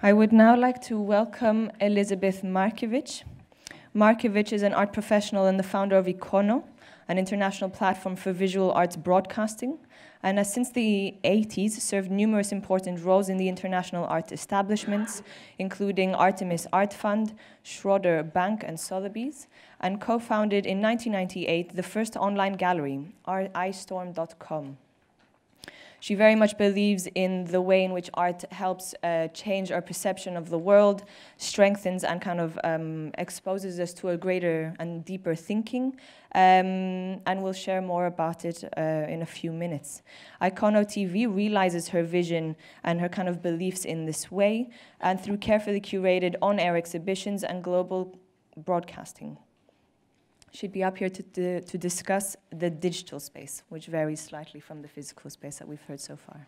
I would now like to welcome Elizabeth Markevitch. Markevitch is an art professional and the founder of Ikono, an international platform for visual arts broadcasting, and has since the 80s served numerous important roles in the international art establishments, including Artemis Art Fund, Schroeder Bank and Sotheby's, and co-founded in 1998 the first online gallery, istorm.com. She very much believes in the way in which art helps change our perception of the world, strengthens and kind of exposes us to a greater and deeper thinking, and we'll share more about it in a few minutes. Ikono TV realizes her vision and her kind of beliefs in this way, and through carefully curated on-air exhibitions and global broadcasting. She'd be up here to discuss the digital space, which varies slightly from the physical space that we've heard so far.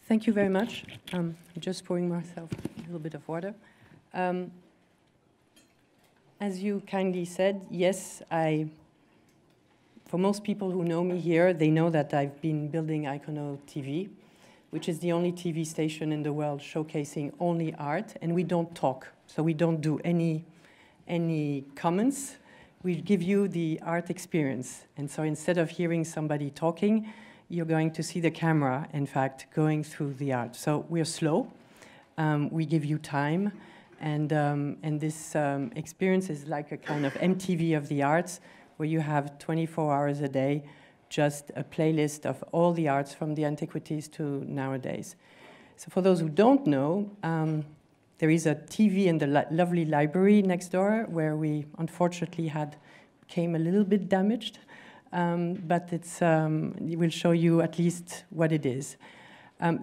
Thank you very much. I'm just pouring myself a little bit of water. As you kindly said, yes, for most people who know me here, they know that I've been building Ikono TV, which is the only TV station in the world showcasing only art, and we don't talk, so we don't do any comments. We give you the art experience, and so instead of hearing somebody talking, you're going to see the camera, in fact, going through the art. So we're slow, we give you time, and this experience is like a kind of MTV of the arts, where you have 24 hours a day, just a playlist of all the arts from the antiquities to nowadays. So for those who don't know, there is a TV in the lovely library next door where we unfortunately came a little bit damaged, but it will show you at least what it is.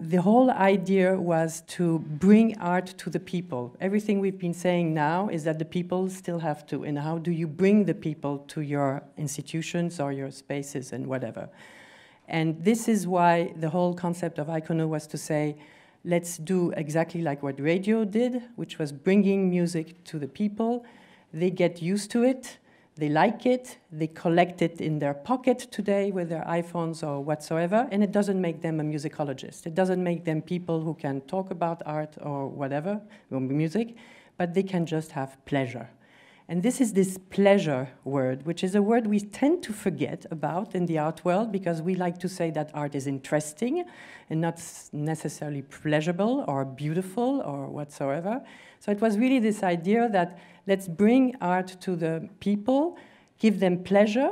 The whole idea was to bring art to the people. Everything we've been saying now is that the people still have to, and how do you bring the people to your institutions or your spaces and whatever. And this is why the whole concept of Ikono was to say, let's do exactly like what radio did, which was bringing music to the people. They get used to it. They like it, they collect it in their pocket today with their iPhones or whatsoever, and it doesn't make them a musicologist. It doesn't make them people who can talk about art or whatever, or music, but they can just have pleasure. And this is this pleasure word, which is a word we tend to forget about in the art world because we like to say that art is interesting and not necessarily pleasurable or beautiful or whatsoever. So it was really this idea that let's bring art to the people, give them pleasure,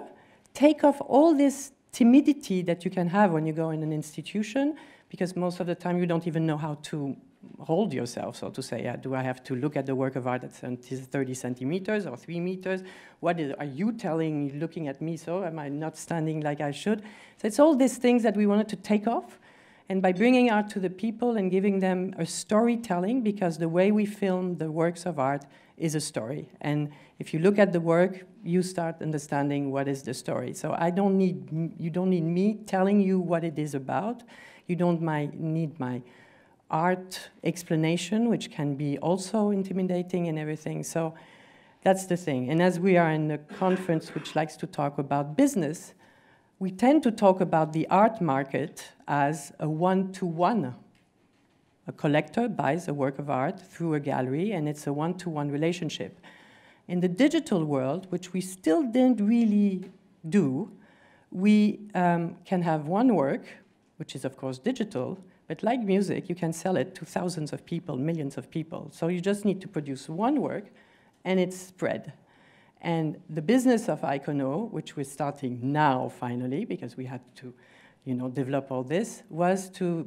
take off all this timidity that you can have when you go in an institution, because most of the time you don't even know how to hold yourself, so to say. Do I have to look at the work of art at 30 centimeters or 3 meters? Are you telling, looking at me, so am I not standing like I should? So it's all these things that we wanted to take off. And by bringing art to the people and giving them a storytelling, because the way we film the works of art is a story. And if you look at the work, you start understanding what is the story. So you don't need me telling you what it is about. You don't need my art explanation, which can be also intimidating and everything. So that's the thing. And as we are in a conference which likes to talk about business, we tend to talk about the art market as a one-to-one. A collector buys a work of art through a gallery, and it's a one-to-one relationship. In the digital world, which we still didn't really do, we can have one work, which is, of course, digital, but like music, you can sell it to thousands of people, millions of people. So you just need to produce one work, and it's spread. And the business of Ikono, which we're starting now, finally, because we had to develop all this, was to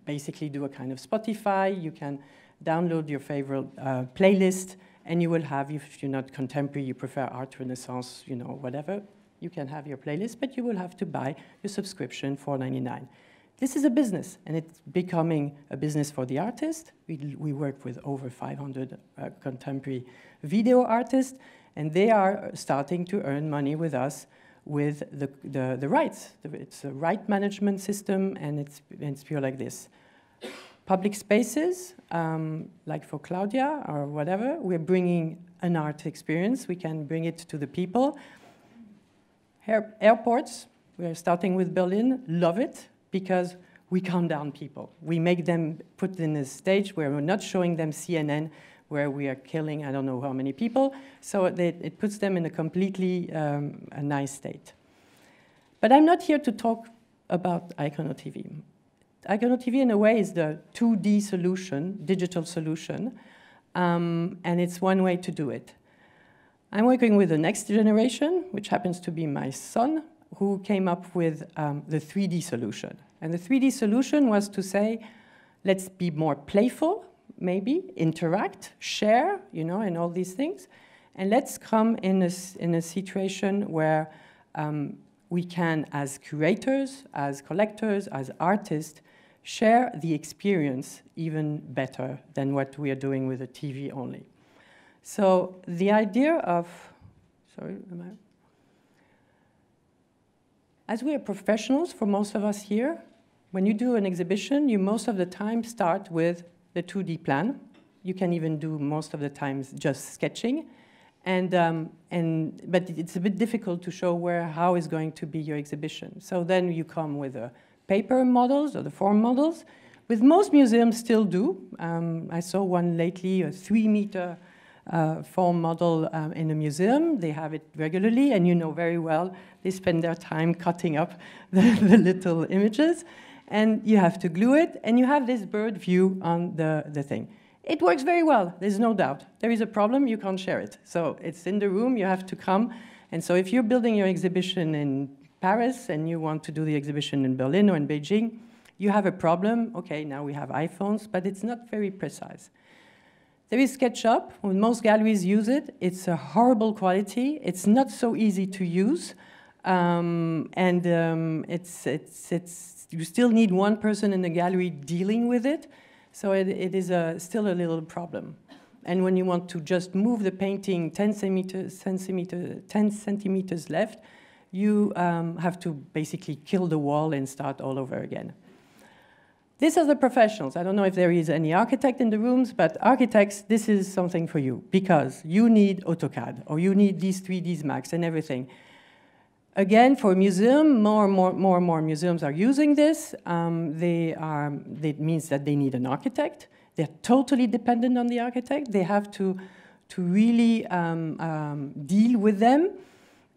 basically do a kind of Spotify. You can download your favorite playlist, and you will have, if you're not contemporary, you prefer art, Renaissance, whatever, you can have your playlist, but you will have to buy your subscription for $4.99. This is a business, and it's becoming a business for the artist. We work with over 500 contemporary video artists, and they are starting to earn money with us with the rights. It's a right management system, and it's pure like this. Public spaces, like for Claudia or whatever, we're bringing an art experience. We can bring it to the people. Airports, we are starting with Berlin, love it because we calm down people. We make them put in a stage where we're not showing them CNN, where we are killing I don't know how many people, so it puts them in a completely a nice state. But I'm not here to talk about Ikono TV. Ikono TV, in a way, is the 2D solution, digital solution, and it's one way to do it. I'm working with the next generation, which happens to be my son, who came up with the 3D solution. And the 3D solution was to say, let's be more playful, maybe, interact, share, and all these things. And let's come in a situation where we can, as curators, as collectors, as artists, share the experience even better than what we are doing with the TV only. So the idea of, as we are professionals, for most of us here, when you do an exhibition, you most of the time start with the 2D plan. You can even do most of the times just sketching. But it's a bit difficult to show how is going to be your exhibition. So then you come with the paper models or the form models, with most museums still do. I saw one lately, a 3-meter form model in a museum. They have it regularly, and you know very well they spend their time cutting up the little images. And you have to glue it, and you have this bird view on the thing. It works very well, there's no doubt. There is a problem, you can't share it. So it's in the room, you have to come. And so if you're building your exhibition in Paris and you want to do the exhibition in Berlin or in Beijing, you have a problem. Okay, now we have iPhones, but it's not very precise. There is SketchUp, when most galleries use it. It's a horrible quality. It's not so easy to use. You still need one person in the gallery dealing with it. So it is still a little problem. And when you want to just move the painting 10 centimeters left, you have to basically kill the wall and start all over again. These are the professionals. I don't know if there is any architect in the rooms, but architects, this is something for you, because you need AutoCAD, or you need these 3ds Max and everything. Again, for a museum, more and more museums are using this. It means that they need an architect. They're totally dependent on the architect. They have to really deal with them.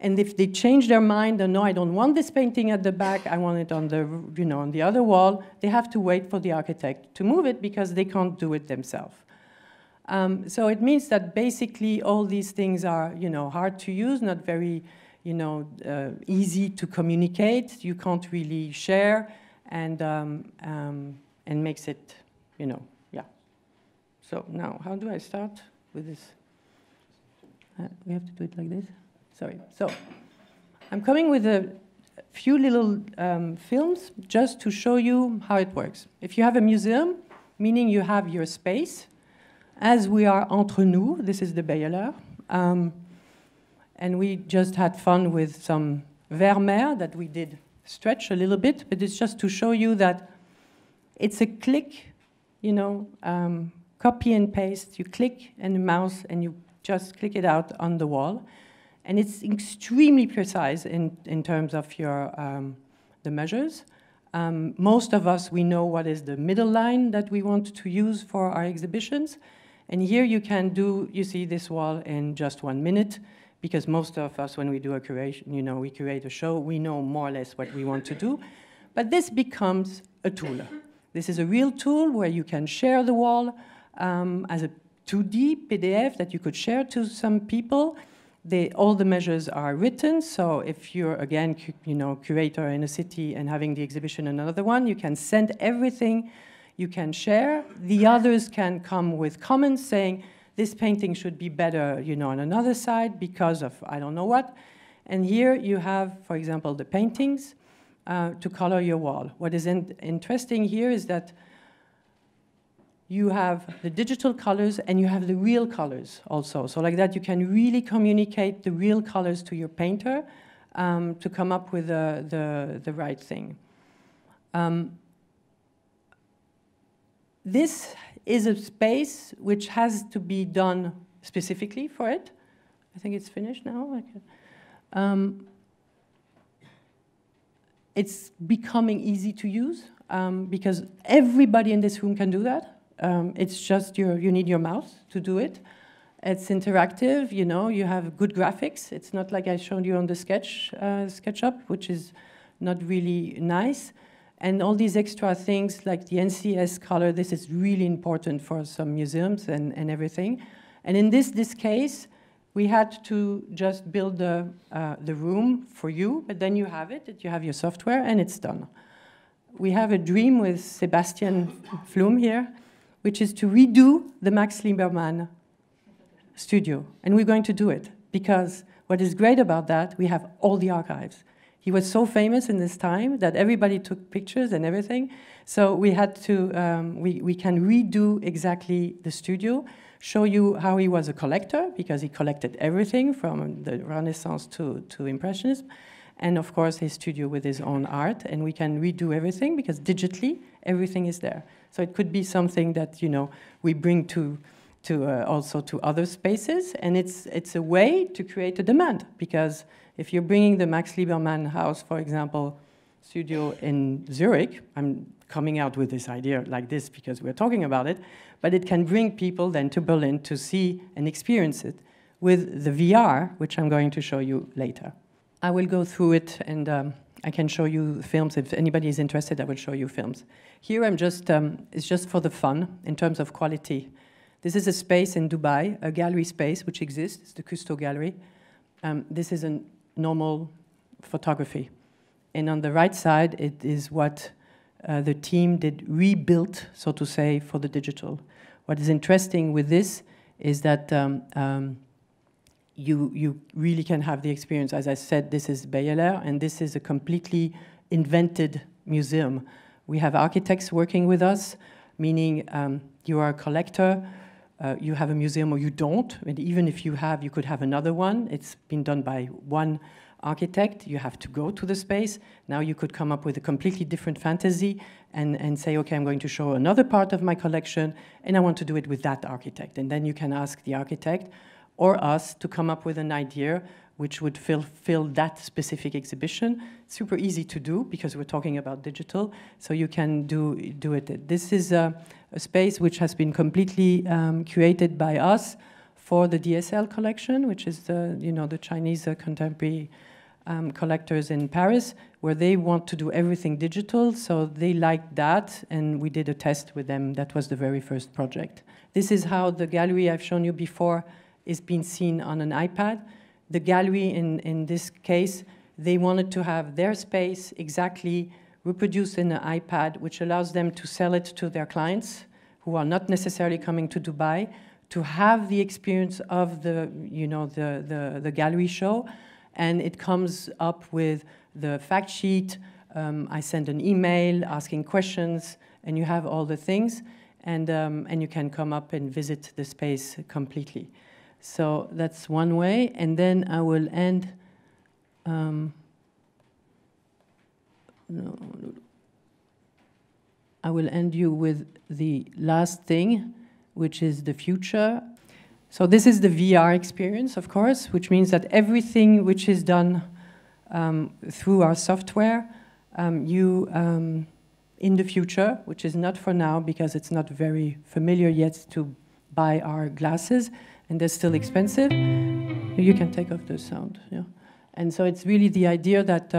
And if they change their mind and no, I don't want this painting at the back, I want it on the, on the other wall, they have to wait for the architect to move it because they can't do it themselves. So it means that basically all these things are, hard to use, not very, easy to communicate. You can't really share, and makes it, yeah. So now, how do I start with this? We have to do it like this. Sorry. So I'm coming with a few little films just to show you how it works. If you have a museum, meaning you have your space, as we are entre nous, this is the Beyeler, and we just had fun with some Vermeer that we did stretch a little bit, but it's just to show you that it's a click, copy and paste. You click and the mouse and you just click it out on the wall. And it's extremely precise in terms of your, the measures. Most of us, we know what is the middle line that we want to use for our exhibitions. And here you can do, you see this wall in just 1 minute, because most of us, when we do a curation, we curate a show, we know more or less what we want to do. But this becomes a tool. This is a real tool where you can share the wall as a 2D PDF that you could share to some people. All the measures are written, so if you're, again, curator in a city and having the exhibition in another one, you can send everything you can share. The others can come with comments saying, this painting should be better, on another side because of I don't know what. And here you have, for example, the paintings to color your wall. What is interesting here is that you have the digital colors and you have the real colors also. So like that, you can really communicate the real colors to your painter to come up with the right thing. This is a space which has to be done specifically for it. I think it's finished now. It's becoming easy to use because everybody in this room can do that. It's just you need your mouse to do it. It's interactive, you know, you have good graphics. It's not like I showed you on the SketchUp, which is not really nice. And all these extra things like the NCS color, this is really important for some museums and everything. And in this case, we had to just build the room for you, but then you have it, you have your software, and it's done. We have a dream with Sebastian Flum here, which is to redo the Max Liebermann studio. And we're going to do it, because what is great about that, we have all the archives. He was so famous in this time that everybody took pictures and everything. So we had to, we can redo exactly the studio, show you how he was a collector, because he collected everything from the Renaissance to Impressionism, and of course his studio with his own art, and we can redo everything because digitally everything is there. So it could be something that, you know, we bring also to other spaces, and it's a way to create a demand, because if you're bringing the Max Liebermann house, for example, studio in Zurich, I'm coming out with this idea like this because we're talking about it, but it can bring people then to Berlin to see and experience it with the VR, which I'm going to show you later. I will go through it, and I can show you films. If anybody is interested, I will show you films. Here I'm just, it's just for the fun in terms of quality. This is a space in Dubai, a gallery space which exists, it's the Cousteau Gallery. This is a normal photography. And on the right side, it is what the team did rebuilt, so to say, for the digital. What is interesting with this is that you really can have the experience. As I said, this is Beyeler, and this is a completely invented museum. We have architects working with us, meaning you are a collector, you have a museum or you don't, and even if you have, you could have another one. It's been done by one architect. You have to go to the space. Now you could come up with a completely different fantasy and say, okay, I'm going to show another part of my collection, and I want to do it with that architect. And then you can ask the architect or us to come up with an idea which would fill that specific exhibition. It's super easy to do because we're talking about digital, so you can do it. This is a space which has been completely created by us for the DSL collection, which is the Chinese contemporary collectors in Paris, where they want to do everything digital, so they like that, and we did a test with them. That was the very first project. This is how the gallery I've shown you before is being seen on an iPad. The gallery, in this case, they wanted to have their space exactly reproduced in an iPad, which allows them to sell it to their clients who are not necessarily coming to Dubai, to have the experience of the gallery show. And it comes up with the fact sheet. I send an email asking questions, and you have all the things, and you can come up and visit the space completely. So that's one way, and then I will end. I will end you with the last thing, which is the future. So this is the VR experience, of course, which means that everything which is done through our software, in the future, which is not for now because it's not very familiar yet to buy our glasses, and they're still expensive. You can take off the sound, yeah. And so it's really the idea that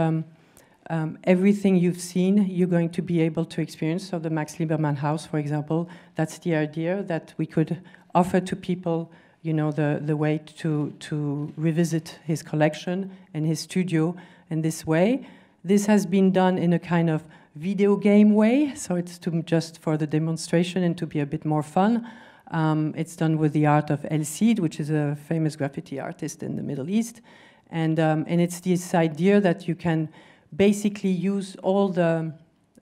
everything you've seen, you're going to be able to experience. So the Max Liebermann house, for example, that's the idea, that we could offer to people, the way to revisit his collection and his studio in this way. This has been done in a kind of video game way, so it's just for the demonstration and to be a bit more fun. It's done with the art of El Cid, which is a famous graffiti artist in the Middle East. And it's this idea that you can basically use all the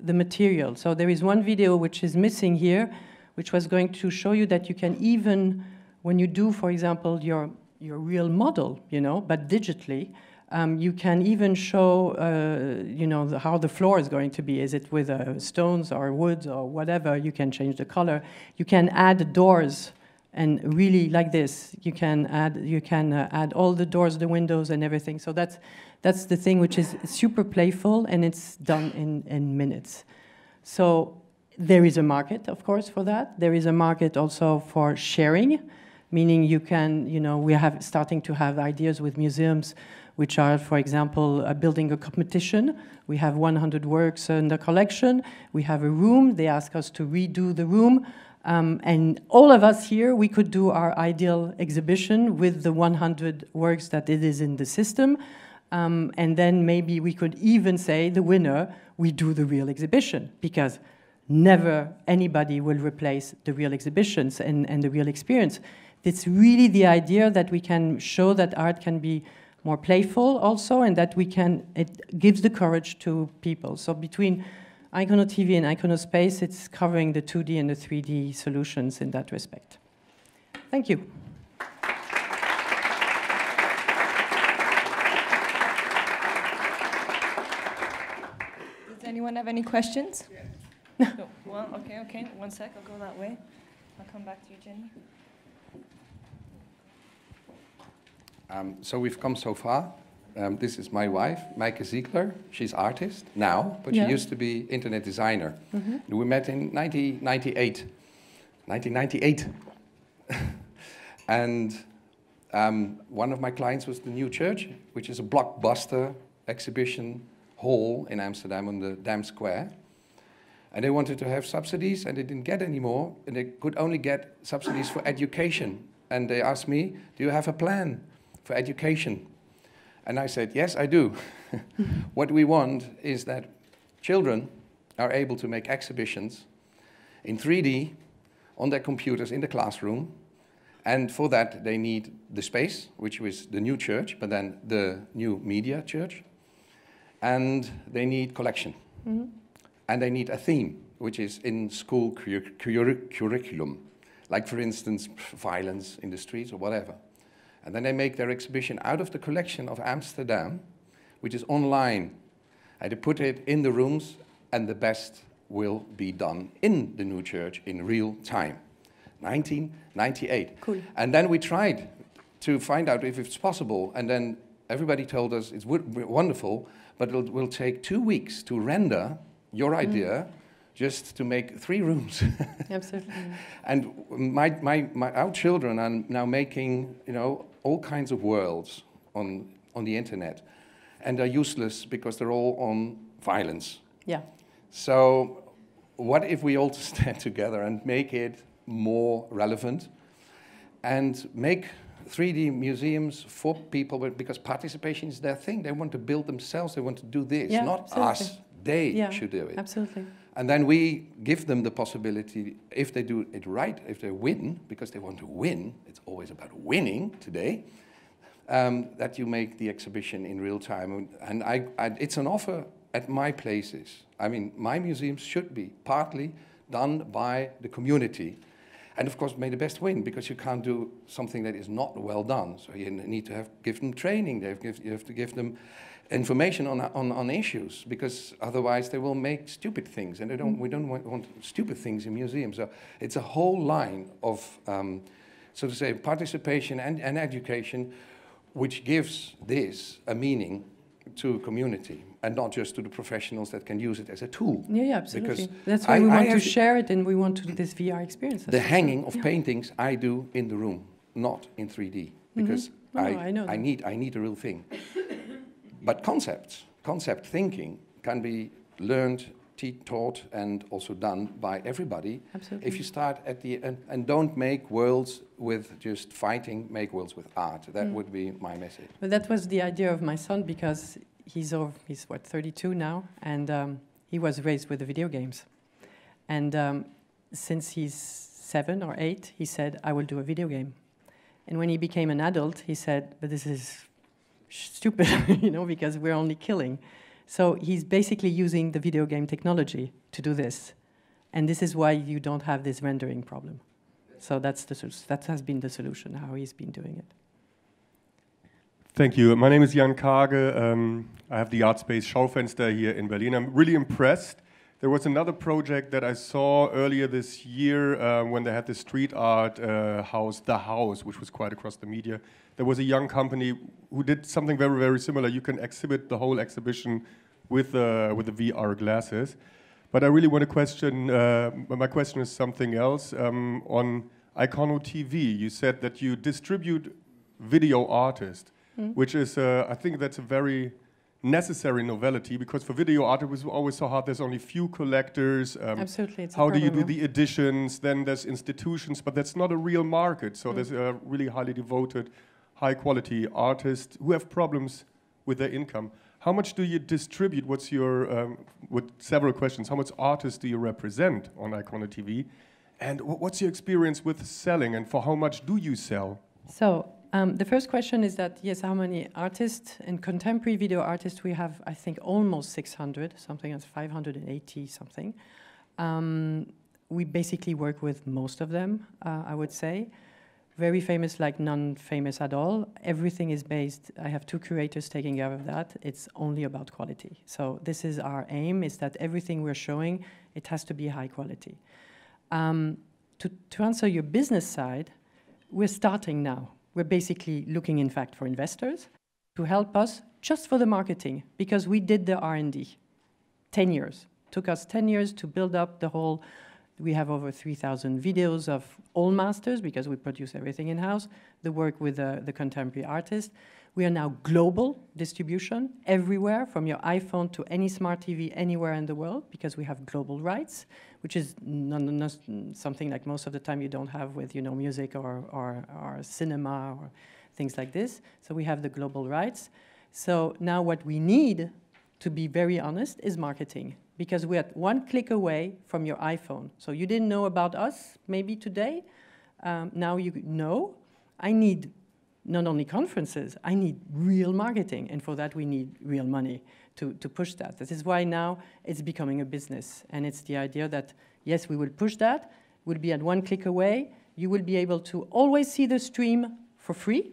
material. So there is one video which is missing here, which was going to show you that you can even, when you do, for example, your real model, but digitally, you can even show, how the floor is going to be. Is it with stones or wood or whatever? You can change the color. You can add doors And really, like this, you can add all the doors, the windows, and everything. So that's the thing, which is super playful, and it's done in minutes. So there is a market, of course, for that. There is a market also for sharing, meaning you can, we have starting to have ideas with museums, which are, for example, building a competition. We have 100 works in the collection. We have a room. They ask us to redo the room. And all of us here, we could do our ideal exhibition with the 100 works that it is in the system. And then maybe we could even say, the winner, we do the real exhibition, because never anybody will replace the real exhibitions and the real experience. It's really the idea that we can show that art can be more playful also, and that it gives the courage to people. So between Ikono TV and Ikono Space, it's covering the 2D and the 3D solutions in that respect. Thank you. Does anyone have any questions? Yeah. No. Well, okay. 1 sec, I'll go that way. I'll come back to you, Jenny. So we've come so far. This is my wife, Maaike Ziegler. She's artist now, but she used to be internet designer. Mm-hmm. We met in 1998. And one of my clients was the New Church, which is a blockbuster exhibition hall in Amsterdam on the Dam Square. And they wanted to have subsidies, and they didn't get any more, and they could only get subsidies for education. And they asked me, do you have a plan for education? And I said, yes, I do. What we want is that children are able to make exhibitions in 3D on their computers in the classroom. And for that, they need the space, which was the New Church, but then the new media church. And they need collection. Mm-hmm. And they need a theme, which is in school curriculum. Like, for instance, violence in the streets or whatever. And then they make their exhibition out of the collection of Amsterdam, which is online. And they put it in the rooms, and the best will be done in the New Church in real time. 1998. Cool. And then we tried to find out if it's possible, and then everybody told us it's wonderful, but it will take 2 weeks to render your idea just to make 3 rooms. Absolutely. And our children are now making, all kinds of worlds on the internet, and they're useless because they're all on violence. Yeah. So what if we all stand together and make it more relevant and make 3D museums for people, because participation is their thing. They want to build themselves, they want to do this, not absolutely. Us. They should do it. Absolutely. And then we give them the possibility, if they do it right, if they win, because they want to win, it's always about winning today, that you make the exhibition in real time. And it's an offer at my places. I mean, my museums should be partly done by the community. And of course, may the best win, because you can't do something that is not well done. So you need to give them training, you have to give them information on issues, because otherwise they will make stupid things, and we don't want stupid things in museums. So it's a whole line of, so to say, participation and education, which gives this a meaning to a community, and not just to the professionals that can use it as a tool. Yeah, absolutely. Because that's why we want to share it, and we want to do this VR experience. The hanging of paintings I do in the room, not in 3D, because I need a real thing. But concept thinking can be learned, taught, and also done by everybody. Absolutely. If you start at the end, and don't make worlds with just fighting, make worlds with art. That would be my message. But that was the idea of my son, because he's 32 now, and he was raised with the video games. And since he's 7 or 8, he said, I will do a video game. And when he became an adult, he said, but this is stupid, because we're only killing. So he's basically using the video game technology to do this. And this is why you don't have this rendering problem. So that has been the solution, how he's been doing it. Thank you. My name is Jan Kage. I have the art space Schaufenster here in Berlin. I'm really impressed There was another project that I saw earlier this year when they had the street art house, The House, which was quite across the media. There was a young company who did something very, very similar. You can exhibit the whole exhibition with the VR glasses. But I really want to question, my question is something else. On Ikono TV, you said that you distribute video artists, which is, I think that's a very necessary novelty, because for video art it was always so hard. There's only few collectors. Absolutely, it's how do you do the editions? Then there's institutions, but that's not a real market. So there's a really highly devoted, high-quality artists who have problems with their income. How much do you distribute? What's your, with several questions, how much artists do you represent on Ikono TV? And what's your experience with selling, and for how much do you sell? So, the first question is that, yes, how many artists and contemporary video artists we have? I think almost 600, something as 580 something. We basically work with most of them, I would say. Very famous, like non-famous at all. Everything is based, I have 2 curators taking care of that. It's only about quality. So this is our aim, is that everything we're showing, it has to be high quality. To answer your business side, we're starting now. We're basically looking, in fact, for investors to help us just for the marketing, because we did the R&D. 10 years. Took us 10 years to build up the whole. We have over 3,000 videos of all masters, because we produce everything in-house, the work with the contemporary artists. We are now global distribution everywhere, from your iPhone to any smart TV anywhere in the world, because we have global rights, which is not something like most of the time you don't have with, you know, music or cinema or things like this. So we have the global rights. So now what we need, to be very honest, is marketing, because we're at 1 click away from your iPhone. So you didn't know about us maybe today. Now you know. I need not only conferences, I need real marketing. And for that, we need real money to push that. This is why now it's becoming a business. And it's the idea that, yes, we will push that. We'll be at 1 click away. You will be able to always see the stream for free.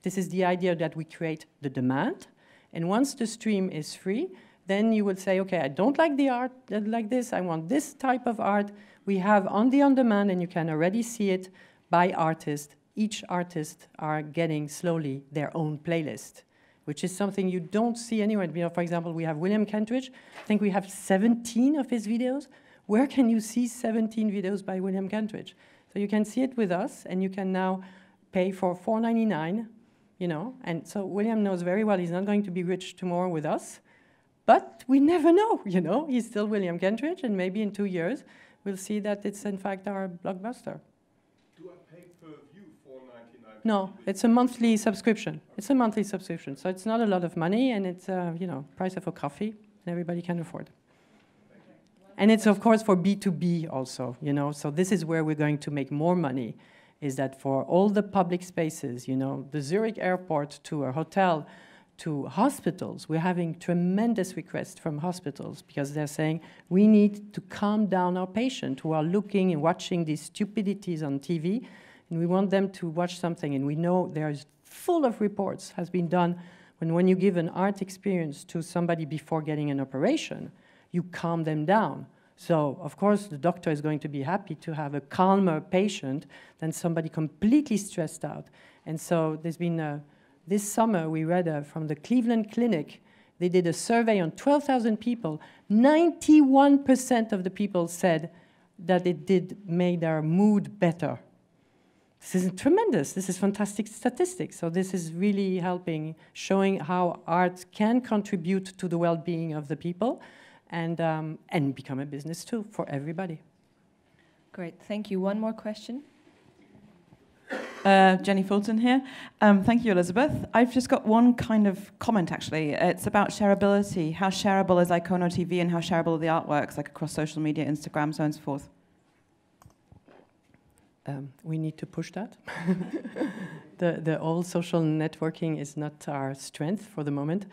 This is the idea that we create the demand. And once the stream is free, then you would say, okay, I don't like the art like this. I want this type of art. We have on the on-demand, and you can already see it by artist. Each artist are getting slowly their own playlist, which is something you don't see anywhere. You know, for example, we have William Kentridge. I think we have 17 of his videos. Where can you see 17 videos by William Kentridge? So you can see it with us, and you can now pay for $4.99, you know. And so William knows very well he's not going to be rich tomorrow with us. But we never know, you know. He's still William Kentridge, and maybe in 2 years, we'll see that it's, in fact, our blockbuster. Do I pay per view $4.99? No, it's a monthly subscription. It's a monthly subscription, so it's not a lot of money, and it's, you know, price of a coffee, and everybody can afford. And it's, of course, for B2B also, you know. So this is where we're going to make more money, is that for all the public spaces, you know, the Zurich airport to a hotel, to hospitals, we're having tremendous requests from hospitals, because they're saying we need to calm down our patients who are looking and watching these stupidities on TV, and we want them to watch something. And we know there's full of reports has been done when you give an art experience to somebody before getting an operation, you calm them down. So, of course, the doctor is going to be happy to have a calmer patient than somebody completely stressed out. And so there's been this summer, we read from the Cleveland Clinic. They did a survey on 12,000 people. 91% of the people said that it made their mood better. This is tremendous. This is fantastic statistics. So this is really helping, showing how art can contribute to the well-being of the people, and become a business too for everybody. Great, thank you. One more question. Jenny Fulton here. Thank you, Elizabeth. I've just got one kind of comment, actually. It's about shareability. How shareable is Ikono TV, and how shareable are the artworks, like across social media, Instagram, so on and so forth? We need to push that. The all social networking is not our strength for the moment.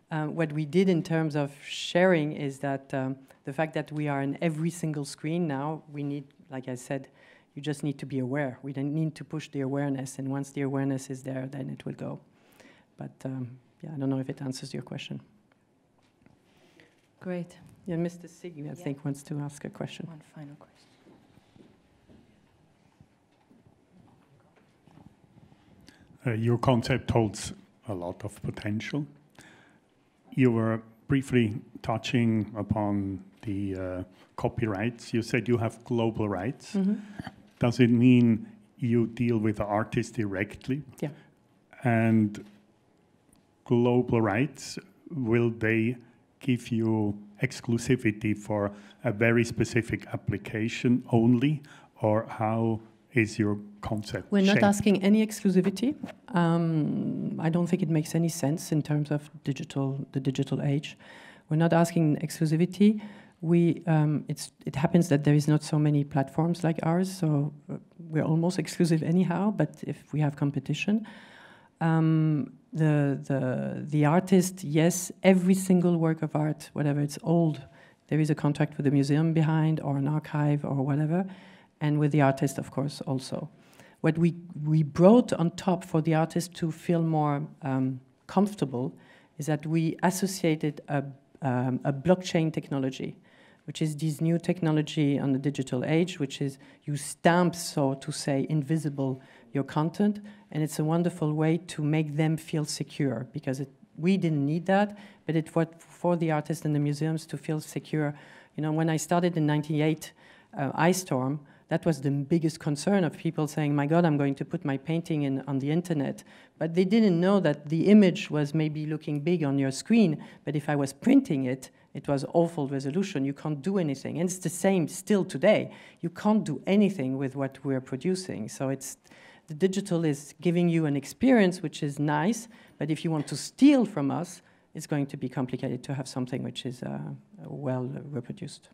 What we did in terms of sharing is that the fact that we are in every single screen now, we need, like I said, you just need to be aware. We don't need to push the awareness, and once the awareness is there, then it will go. But yeah, I don't know if it answers your question. Great. Yeah, Mr. Siggy, I think, wants to ask a question. One final question. Your concept holds a lot of potential. You were briefly touching upon the copyrights. You said you have global rights. Mm-hmm. Does it mean you deal with the artist directly? Yeah. And global rights, will they give you exclusivity for a very specific application only, or how is your concept We're not shaped? asking any exclusivity. I don't think it makes any sense in terms of the digital age. We're not asking exclusivity. It happens that there is not so many platforms like ours, so we're almost exclusive anyhow, but if we have competition. The artist, yes, every single work of art, whatever it's old, there is a contract with the museum behind, or an archive, or whatever, and with the artist, of course, also. What we brought on top for the artist to feel more comfortable is that we associated a blockchain technology, which is this new technology on the digital age, which is you stamp, so to say, invisible your content, and it's a wonderful way to make them feel secure, because we didn't need that, but it was for the artists and the museums to feel secure. You know, when I started in '98, Ice Storm, that was the biggest concern of people saying, my God, I'm going to put my painting on the internet. But they didn't know that the image was maybe looking big on your screen, but if I was printing it, it was awful resolution. You can't do anything. And it's the same still today. You can't do anything with what we're producing. So the digital is giving you an experience which is nice, but if you want to steal from us, it's going to be complicated to have something which is well reproduced.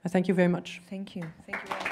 Thank you very much. Thank you. Thank you very much.